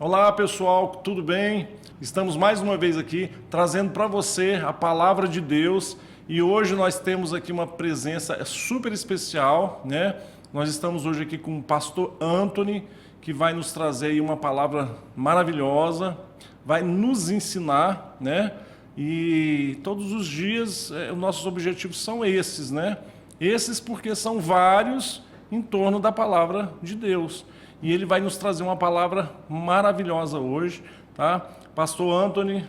Olá pessoal, tudo bem? Estamos mais uma vez aqui trazendo para você a palavra de Deus e hoje nós temos aqui uma presença super especial, né? Nós estamos hoje aqui com o pastor Anthony, que vai nos trazer aí uma palavra maravilhosa, vai nos ensinar, né? E todos os dias os nossos objetivos são esses, né? Esses porque são vários em torno da palavra de Deus. E ele vai nos trazer uma palavra maravilhosa hoje, tá? Pastor Anthony,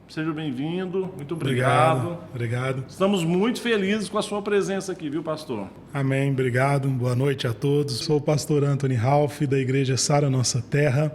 seja bem-vindo, muito obrigado. Obrigado. Estamos muito felizes com a sua presença aqui, viu, pastor? Amém, obrigado, boa noite a todos. Sou o pastor Anthony Ralph, da Igreja Sara Nossa Terra.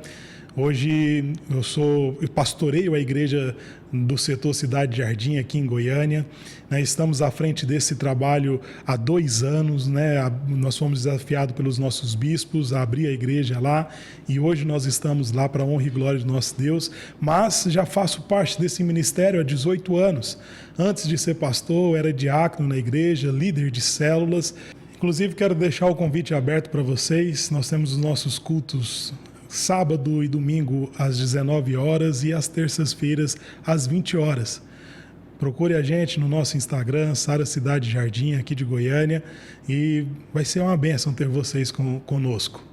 Hoje eu pastoreio a igreja do setor Cidade Jardim aqui em Goiânia. Estamos à frente desse trabalho há 2 anos, né? Nós fomos desafiados pelos nossos bispos a abrir a igreja lá e hoje nós estamos lá para a honra e glória do nosso Deus, mas já faço parte desse ministério há 18 anos. Antes de ser pastor, eu era diácono na igreja, líder de células. Inclusive, quero deixar o convite aberto para vocês. Nós temos os nossos cultos sábado e domingo às 19 horas e às terças-feiras às 20 horas. Procure a gente no nosso Instagram, Sara Cidade Jardim, aqui de Goiânia, e vai ser uma bênção ter vocês conosco.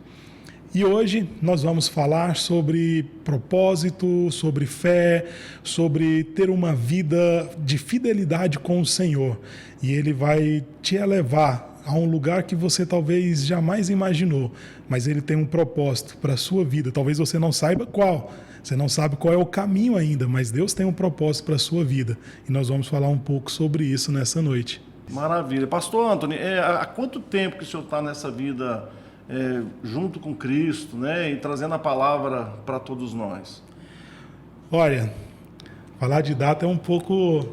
E hoje nós vamos falar sobre propósito, sobre fé, sobre ter uma vida de fidelidade com o Senhor. E Ele vai te elevar a um lugar que você talvez jamais imaginou, mas Ele tem um propósito para a sua vida. Talvez você não saiba qual, você não sabe qual é o caminho ainda, mas Deus tem um propósito para a sua vida. E nós vamos falar um pouco sobre isso nessa noite. Maravilha. Pastor Anthony, há quanto tempo que o senhor está nessa vida junto com Cristo, né, e trazendo a palavra para todos nós? Olha, falar de data é um pouco...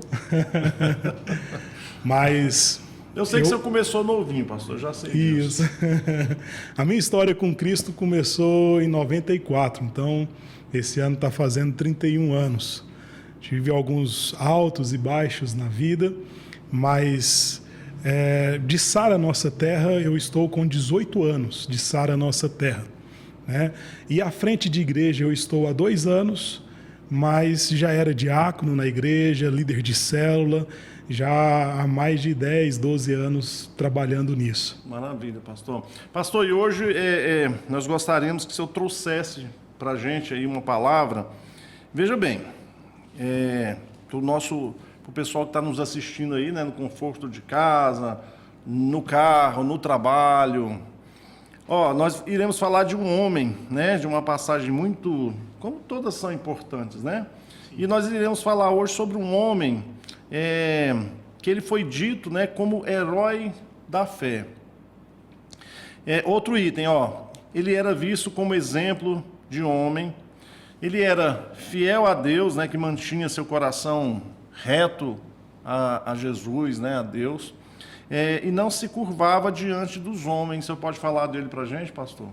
mas... Eu sei que você começou novinho, pastor, já sei disso. Isso. A minha história com Cristo começou em 94, então esse ano está fazendo 31 anos. Tive alguns altos e baixos na vida, mas de Sara Nossa Terra eu estou com 18 anos, de Sara Nossa Terra, né? E à frente de igreja eu estou há 2 anos, mas já era diácono na igreja, líder de célula, já há mais de 10, 12 anos trabalhando nisso. Maravilha, pastor. Pastor, e hoje nós gostaríamos que o senhor trouxesse para a gente aí uma palavra. Veja bem, para o pessoal que está nos assistindo aí, né, no conforto de casa, no carro, no trabalho. Nós iremos falar de um homem, né, de uma passagem muito, como todas são importantes, né? E nós iremos falar hoje sobre um homem que ele foi dito, né, como herói da fé. Outro item, ele era visto como exemplo de homem, ele era fiel a Deus, né, que mantinha seu coração reto a Jesus, né, a Deus, e não se curvava diante dos homens. Você pode falar dele para a gente, pastor?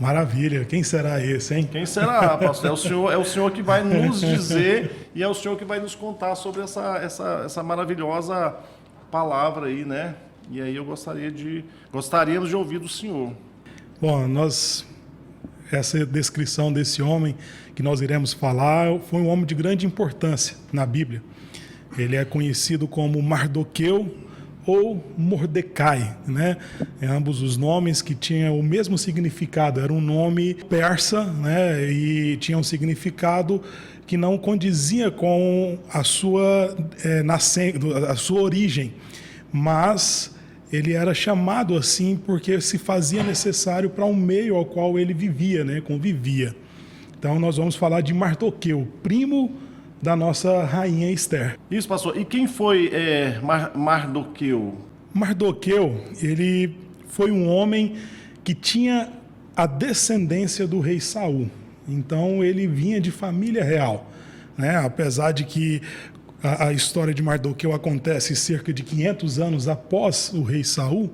Maravilha, quem será esse, hein? Quem será, pastor? É o senhor que vai nos dizer e é o senhor que vai nos contar sobre essa maravilhosa palavra aí, né? E aí gostaríamos de ouvir do senhor. Bom, essa descrição desse homem que nós iremos falar foi um homem de grande importância na Bíblia. Ele é conhecido como Mardoqueu ou Mordecai, né? Ambos os nomes que tinham o mesmo significado. Era um nome persa, né? E tinha um significado que não condizia com a sua a sua origem, mas ele era chamado assim porque se fazia necessário para o meio ao qual ele vivia, né? Convivia. Então nós vamos falar de Mardoqueu, primo da nossa rainha Esther. Isso, pastor. E quem foi Mardoqueu? Mardoqueu, ele foi um homem que tinha a descendência do rei Saul. Então ele vinha de família real, né? Apesar de que a história de Mardoqueu acontece cerca de 500 anos após o rei Saul,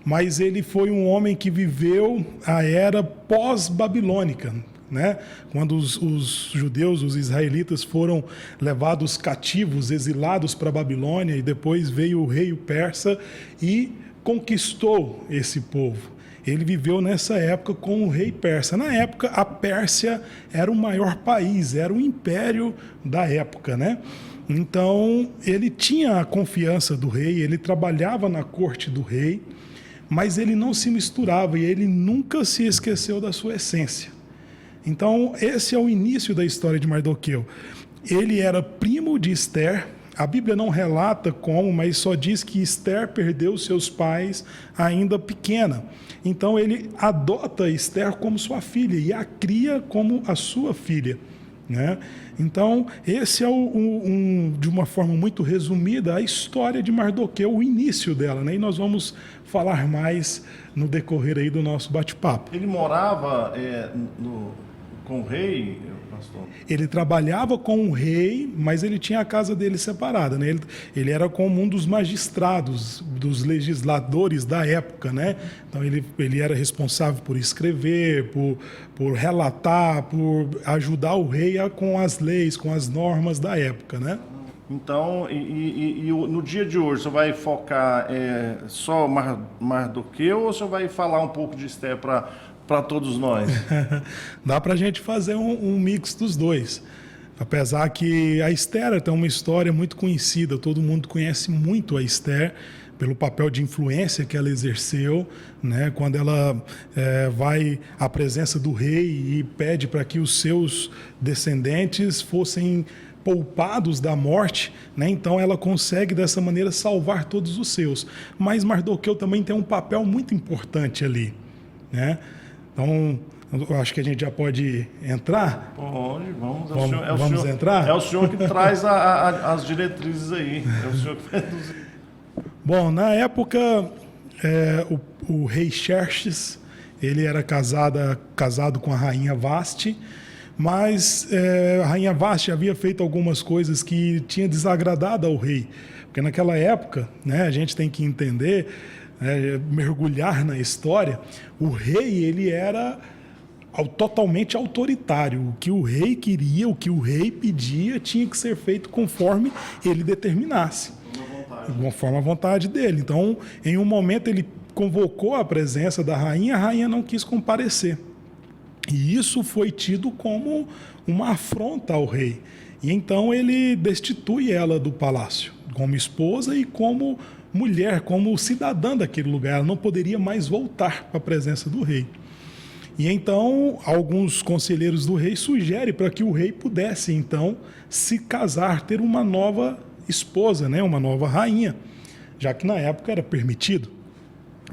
mas ele foi um homem que viveu a era pós-babilônica, né? Quando os judeus, os israelitas foram levados cativos, exilados para a Babilônia, e depois veio o rei persa e conquistou esse povo. ele viveu nessa época com o rei persa. Na época, a Pérsia era o maior país, era o império da época, né? Então, ele tinha a confiança do rei, ele trabalhava na corte do rei, mas ele não se misturava e ele nunca se esqueceu da sua essência. Então, esse é o início da história de Mardoqueu. Ele era primo de Ester. A Bíblia não relata como, mas só diz que Ester perdeu seus pais ainda pequena. Então, ele adota Ester como sua filha e a cria como a sua filha, né? Então, esse é de uma forma muito resumida, a história de Mardoqueu, o início dela, né? E nós vamos falar mais no decorrer aí do nosso bate-papo. Ele morava com o rei, pastor? Ele trabalhava com o rei, mas ele tinha a casa dele separada, né? Ele era como um dos magistrados, dos legisladores da época, né? Então ele era responsável por escrever, por relatar, por ajudar o rei com as leis, com as normas da época, né? Então, no dia de hoje, você vai focar só Mardoqueu ou você vai falar um pouco de Ester para todos nós? Dá para a gente fazer um mix dos dois. Apesar que a Ester tem uma história muito conhecida, todo mundo conhece muito a Ester pelo papel de influência que ela exerceu, né? Quando ela vai à presença do rei e pede para que os seus descendentes fossem poupados da morte, né? Então ela consegue dessa maneira salvar todos os seus. Mas Mardoqueu também tem um papel muito importante ali, né? Então, eu acho que a gente já pode entrar. Pode, vamos. Vamos entrar? É o senhor que traz as diretrizes aí. É o senhor que faz. Bom, na época, o rei Xerxes, ele era casado com a rainha Vaste, mas a rainha Vaste havia feito algumas coisas que tinha desagradado ao rei. Porque naquela época, né, a gente tem que entender, mergulhar na história, o rei ele era totalmente autoritário. O que o rei queria, o que o rei pedia, tinha que ser feito conforme ele determinasse. Conforme a vontade dele. Então, em um momento, ele convocou a presença da rainha, a rainha não quis comparecer. E isso foi tido como uma afronta ao rei. E então ele destitui ela do palácio, como esposa e como mulher, como cidadã daquele lugar. Ela não poderia mais voltar para a presença do rei. E então, alguns conselheiros do rei sugerem para que o rei pudesse, então, se casar, ter uma nova esposa, né? Uma nova rainha, já que na época era permitido.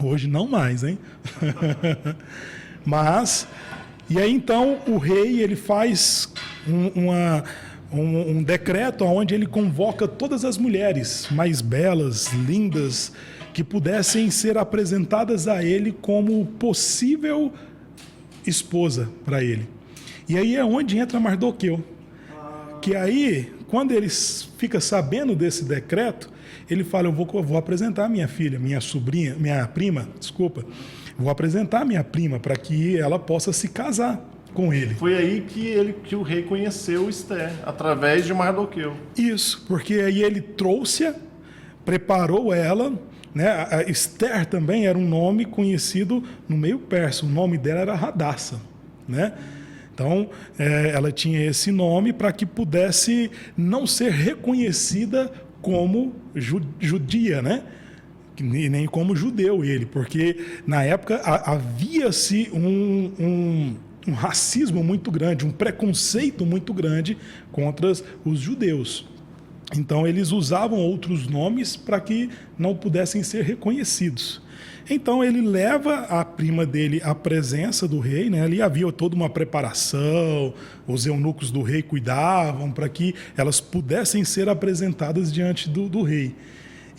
Hoje não mais, hein? Mas, e aí então o rei ele faz um decreto onde ele convoca todas as mulheres mais belas, lindas, que pudessem ser apresentadas a ele como possível esposa para ele. E aí é onde entra Mardoqueu. Que aí, quando ele fica sabendo desse decreto, ele fala, eu vou apresentar minha filha, minha prima, vou apresentar minha prima para que ela possa se casar com ele. Foi aí que o rei conheceu Ester, através de Mardoqueu. Isso, porque aí ele trouxe-a, preparou ela, né? A Ester também era um nome conhecido no meio persa, o nome dela era Radassa, né? Então, ela tinha esse nome para que pudesse não ser reconhecida como judia, né? E nem como judeu ele, porque na época havia-se um racismo muito grande, um preconceito muito grande contra os judeus. Então, eles usavam outros nomes para que não pudessem ser reconhecidos. Então ele leva a prima dele à presença do rei, né? Ali havia toda uma preparação, os eunucos do rei cuidavam para que elas pudessem ser apresentadas diante do rei.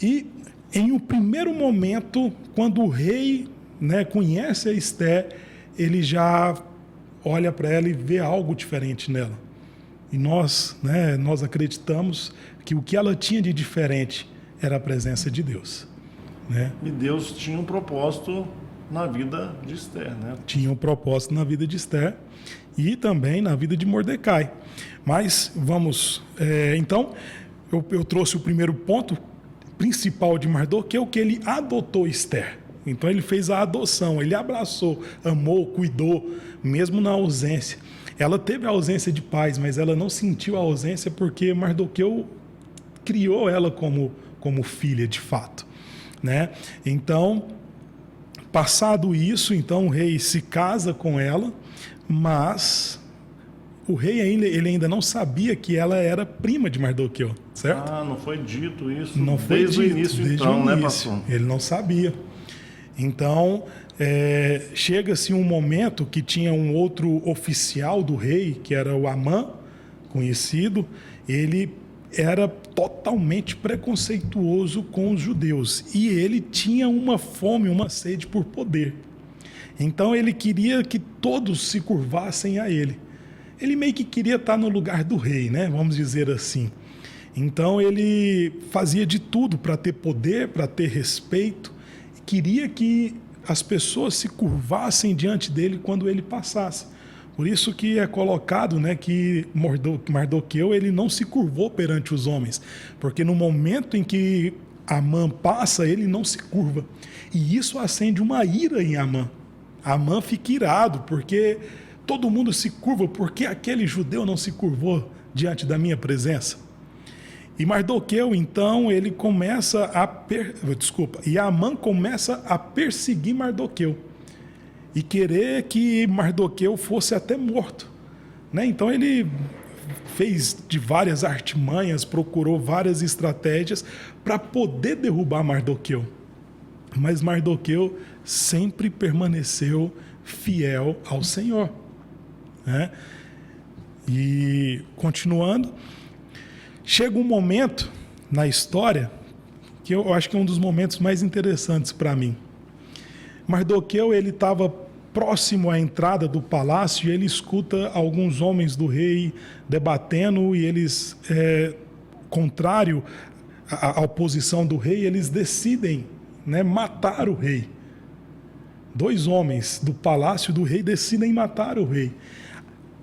E em um primeiro momento, quando o rei, né, conhece a Ester, ele já olha para ela e vê algo diferente nela. E nós acreditamos que o que ela tinha de diferente era a presença de Deus. Né? E Deus tinha um propósito na vida de Ester, né? Tinha um propósito na vida de Ester e também na vida de Mordecai. Mas vamos... então, eu trouxe o primeiro ponto principal de Mardoqueu, que ele adotou Ester. Então ele fez a adoção, ele abraçou, amou, cuidou, mesmo na ausência. Ela teve a ausência de pais, mas ela não sentiu a ausência porque Mardoqueu criou ela como filha de fato, né? Então, passado isso, então o rei se casa com ela, mas o rei ele ainda não sabia que ela era prima de Mardoqueu, certo? Ah, não foi dito isso Não foi desde o dito, início, desde então, o né, início. pastor? Ele não sabia. Então, chega-se um momento que tinha um outro oficial do rei, que era o Amã, conhecido, ele era totalmente preconceituoso com os judeus e ele tinha uma fome, uma sede por poder. Então ele queria que todos se curvassem a ele. Ele meio que queria estar no lugar do rei, né? Vamos dizer assim. Então ele fazia de tudo para ter poder, para ter respeito, queria que as pessoas se curvassem diante dele quando ele passasse. Por isso que é colocado, né, que Mardoqueu ele não se curvou perante os homens, porque no momento em que Amã passa, ele não se curva. E isso acende uma ira em Amã. Amã fica irado, porque todo mundo se curva, porque aquele judeu não se curvou diante da minha presença. E Mardoqueu, então, ele começa e Amã começa a perseguir Mardoqueu e querer que Mardoqueu fosse até morto, né? Então ele fez de várias artimanhas, procurou várias estratégias para poder derrubar Mardoqueu. Mas Mardoqueu sempre permaneceu fiel ao Senhor, né? E continuando, chega um momento na história que eu acho que é um dos momentos mais interessantes para mim. Mardoqueu ele estava próximo à entrada do palácio e ele escuta alguns homens do rei debatendo e eles, contrário à posição do rei, eles decidem, né, matar o rei. 2 homens do palácio do rei decidem matar o rei.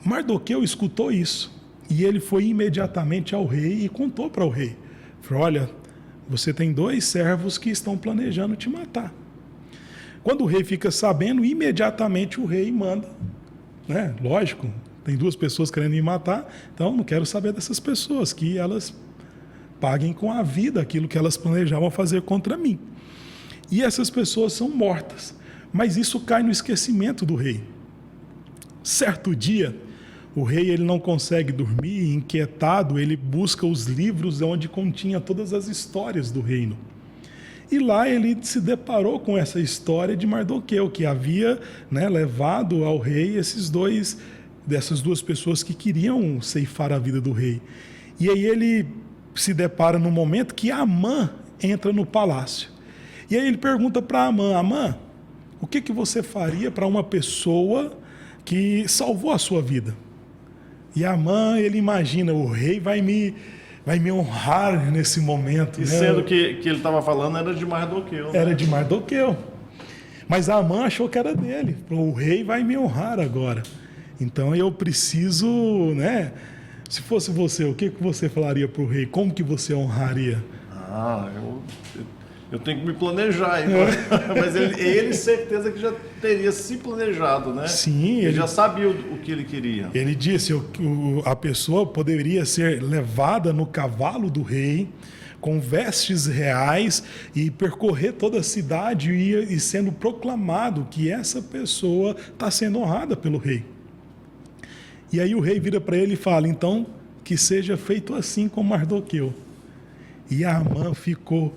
Mardoqueu escutou isso e ele foi imediatamente ao rei e contou para o rei. Falou: olha, você tem 2 servos que estão planejando te matar. Quando o rei fica sabendo, imediatamente o rei manda, né? Lógico, tem 2 pessoas querendo me matar, então não quero saber dessas pessoas, que elas paguem com a vida aquilo que elas planejavam fazer contra mim. E essas pessoas são mortas, mas isso cai no esquecimento do rei. Certo dia, o rei ele não consegue dormir, inquietado, ele busca os livros onde continha todas as histórias do reino. E lá ele se deparou com essa história de Mardoqueu, que havia, né, levado ao rei dessas 2 pessoas que queriam ceifar a vida do rei. E aí ele se depara no momento que Amã entra no palácio. E aí ele pergunta para Amã: Amã, o que você faria para uma pessoa que salvou a sua vida? E Amã, ele imagina, o rei vai me honrar nesse momento. E né? sendo que ele estava falando era de Mardoqueu. Era de Mardoqueu. Mas Amã achou que era dele. O rei vai me honrar agora. Então eu preciso, né? Se fosse você, o que você falaria para o rei? Como que você honraria? Eu tenho que me planejar, mas ele certeza que já teria se planejado, né? Sim, ele já sabia o que ele queria. Ele disse que a pessoa poderia ser levada no cavalo do rei, com vestes reais, e percorrer toda a cidade e sendo proclamado que essa pessoa está sendo honrada pelo rei. E aí o rei vira para ele e fala: então, que seja feito assim com Mardoqueu. E Amã ficou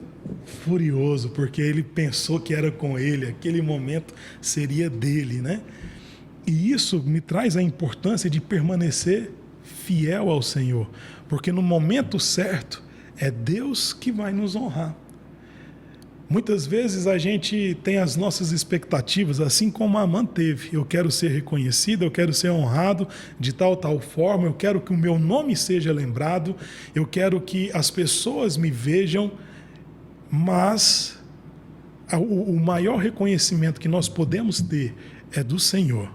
furioso, porque ele pensou que era com ele, aquele momento seria dele, né? E isso me traz a importância de permanecer fiel ao Senhor, porque no momento certo é Deus que vai nos honrar. Muitas vezes a gente tem as nossas expectativas, assim como Amã teve. Eu quero ser reconhecido, eu quero ser honrado de tal forma, eu quero que o meu nome seja lembrado, eu quero que as pessoas me vejam. Mas o maior reconhecimento que nós podemos ter é do Senhor,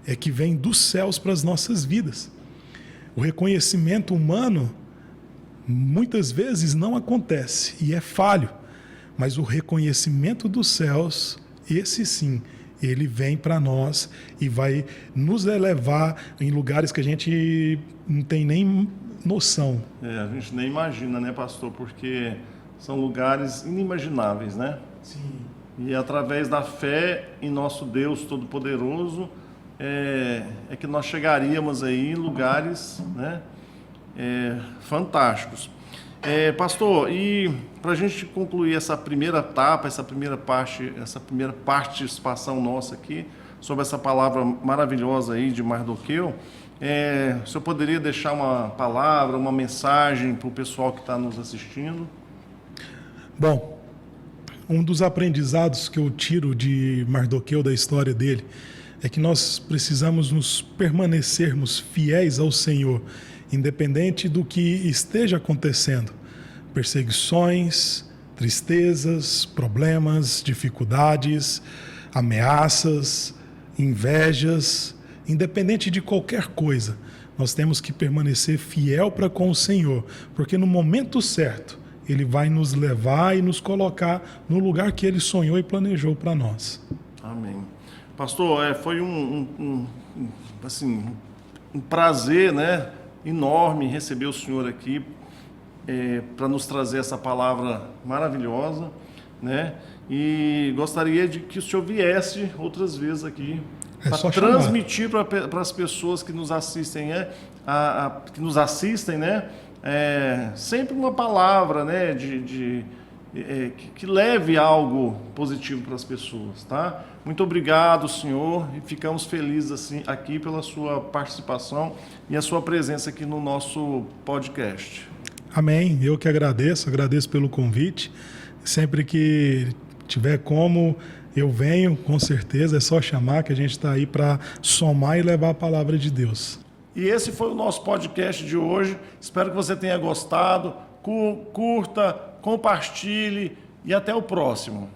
é que vem dos céus para as nossas vidas. O reconhecimento humano muitas vezes não acontece e é falho, mas o reconhecimento dos céus esse sim, ele vem para nós e vai nos elevar em lugares que a gente não tem nem noção. A gente nem imagina, né, pastor? Porque são lugares inimagináveis, né? Sim. E através da fé em nosso Deus Todo-Poderoso é que nós chegaríamos aí em lugares, né, fantásticos. Pastor, e para a gente concluir essa primeira etapa, essa primeira participação nossa aqui, sobre essa palavra maravilhosa aí de Mardoqueu, o senhor poderia deixar uma palavra, uma mensagem para o pessoal que está nos assistindo? Bom, um dos aprendizados que eu tiro de Mardoqueu, da história dele, é que nós precisamos nos permanecermos fiéis ao Senhor, independente do que esteja acontecendo. Perseguições, tristezas, problemas, dificuldades, ameaças, invejas, independente de qualquer coisa, nós temos que permanecer fiel para com o Senhor, porque no momento certo, Ele vai nos levar e nos colocar no lugar que Ele sonhou e planejou para nós. Amém. Pastor, foi um prazer, né, enorme receber o senhor aqui para nos trazer essa palavra maravilhosa, né? E gostaria de que o senhor viesse outras vezes aqui para transmitir para as pessoas que nos assistem, né? Sempre uma palavra, né, que leve algo positivo para as pessoas, tá? Muito obrigado, senhor, e ficamos felizes assim aqui pela sua participação e a sua presença aqui no nosso podcast. Amém. Eu que agradeço pelo convite. Sempre que tiver como, eu venho, com certeza, é só chamar que a gente está aí para somar e levar a palavra de Deus. E esse foi o nosso podcast de hoje. Espero que você tenha gostado. Curta, compartilhe e até o próximo.